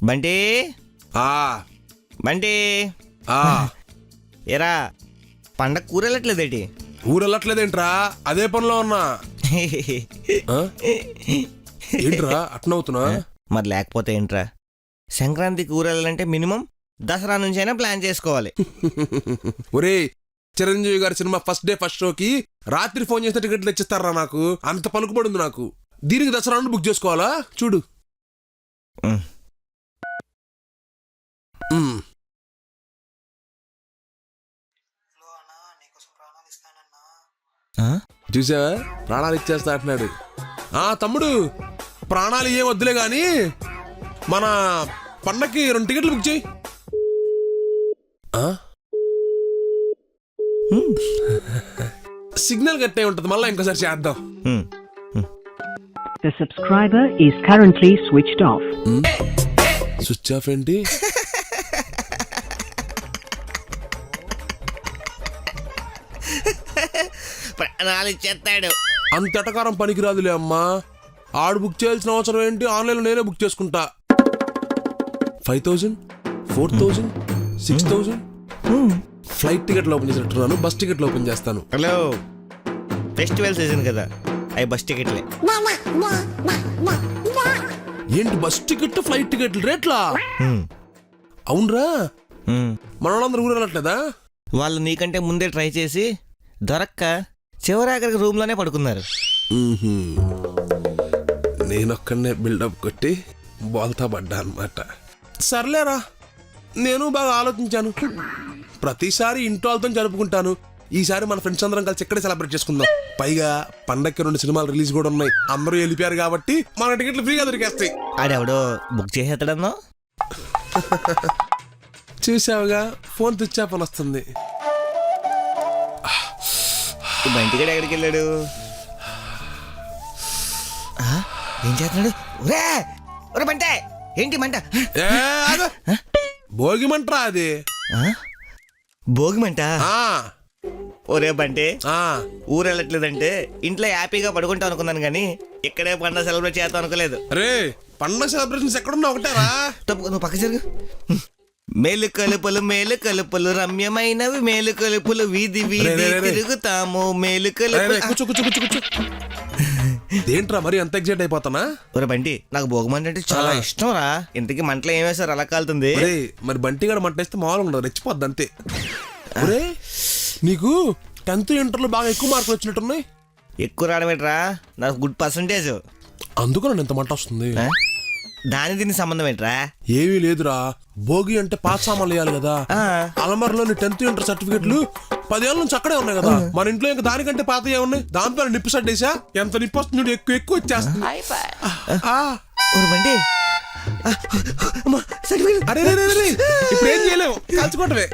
బంటి బంటి ఏరా పండగ కూర వెళ్ళట్లేదేటి? ఊరెళ్ళట్లేదేంట్రా? అదే పనిలో ఉన్నా. ఏంట్రా అట్నవుతున్నా? మరి లేకపోతే ఏంట్రా, సంక్రాంతికి ఊరు వెళ్ళాలంటే మినిమం దసరా నుంచి అయినా ప్లాన్ చేసుకోవాలి. ఒరే, చిరంజీవి గారి సినిమా ఫస్ట్ డే ఫస్ట్ షోకి రాత్రి ఫోన్ చేస్తే టికెట్లు తెచ్చిస్తారా? నాకు అంత పలుకుబడి ఉంది. నాకు దీనికి దసరా బుక్ చేసుకోవాలా? చూడు. చూసావా, ప్రాణాలు ఇచ్చేస్తా అంటున్నాడు. తమ్ముడు, ప్రాణాలు ఏం వద్దులే గాని మన పండక్కి 2 టికెట్లు బుక్ చేయి. సిగ్నల్ కట్టే ఉంటది, మళ్ళీ ఇంకోసారి చేద్దాం. The subscriber is currently switched off. Switch off ఏంటి? ప్రాణాలు ఇచ్చేస్తాడు. అంత ఎటకారం పనికిరాదులే అమ్మా. ఆడు బుక్ చేయాల్సిన అవసరం ఏంటి? ఆన్లైన్లో నేనే బుక్ చేసుకుంటా. 5000, 4000, 6000 ఫ్లైట్ టికెట్లు ఓపెన్ చేసినట్టున్నాను. బస్ టికెట్లు ఓపెన్ చేస్తాను. హలో, ఫెస్టివల్ సీజన్ కదా, అవి బస్ టికెట్లే. ఏంటి బస్ టికెట్ ఫ్లైట్ టికెట్లు రేట్లా? అవునరా, మన వాళ్ళందరూ ఊరు వెళ్ళట్లేదా? వాళ్ళు నీకంటే ముందే ట్రై చేసి దొరక్క చివరాఖరికి రూమ్ లోనే పడుకున్నారు. నేనొక్కడనే బిల్డప్ కొట్టి బోల్తా పడ్డా అన్నమాట. సర్లేరా, నేను బాగా ఆలోచించాను. ప్రతిసారి ఇంట్లో వాళ్ళతో జరుపుకుంటాను. ఈసారి మన ఫ్రెండ్స్ అందరం కలిసి ఇక్కడే సెలబ్రేట్ చేసుకుందాం. పైగా పండక్కి 2 సినిమాలు రిలీజ్ కూడా ఉన్నాయి. అందరూ వెళ్ళిపోయారు కాబట్టి మన టికెట్లు ఫ్రీగా దొరికేస్తాయి. ఆడెవడో బుక్ చేసేస్తాడన్నా. చూసావుగా, ఫోన్ స్విచ్ ఆఫ్ అని వస్తుంది. బంటిగడ ఎక్కడికి వెళ్ళాడు? ఏం చేస్తున్నాడు? ఒరే బంటే, ఏంటి మంట? భోగి మంటరా అది. భోగి మంట? ఒరే బంటే, ఊరు వెళ్ళట్లేదంటే ఇంట్లో హ్యాపీగా పడుకుంటా అనుకున్నాను కానీ ఇక్కడే పండుగ సెలబ్రేట్ చేద్దాం అనుకోలేదు. అరే, పండుగ సెలబ్రేషన్స్ ఎక్కడున్నా ఒకటేరా. నువ్వు పక్క జరుగు. మేలు కలుపులు రమ్యమైనవి, మేలు కలుపులు వీధి వీధి తిరుగుతాము, మేలు కలుపులు. ఏంట్రా మరి అంత ఎగ్జైట్ అయిపోతానా? ఒరే బంటి, నాకు భోగమంట అంటే చాలా ఇష్టం రా. ఇంతకీ మంటలో ఏం వేసారు అలా కాలుతుంది? మరి బంటి గడ మంట వేస్తే మామూలుగా ఉండదు, రెచ్చిపోద్ది అంతే. ఒరే, నీకు 10th ఇంటర్లో బాగా ఎక్కువ మార్కులు వచ్చినట్టున్నాయి. ఎక్కువ రావడం ఏంట్రా, నాకు గుడ్ పర్సంటేజ్. అందుకని ఎంత మంట వస్తుంది? దాని దీనికి సంబంధం ఏంట్రా? ఏమీ లేదురా, భోగి అంటే పాత సామాన్లు వేయాలి కదా. అలమరలోని 10th ఇంటర్ సర్టిఫికెట్లు 10 ఏళ్ళ నుంచి అక్కడే ఉన్నాయి కదా. మన ఇంట్లో ఇంకా దానికంటే పాత ఏమున్నాయి? దాంతో నిప్పు సడ్డేసా, ఎంత నిప్పు వస్తుంది, ఎక్కువ వచ్చేస్తుంది. అరే ఇప్పుడు ఏం చేయలేము, కాల్చుకోవటమే.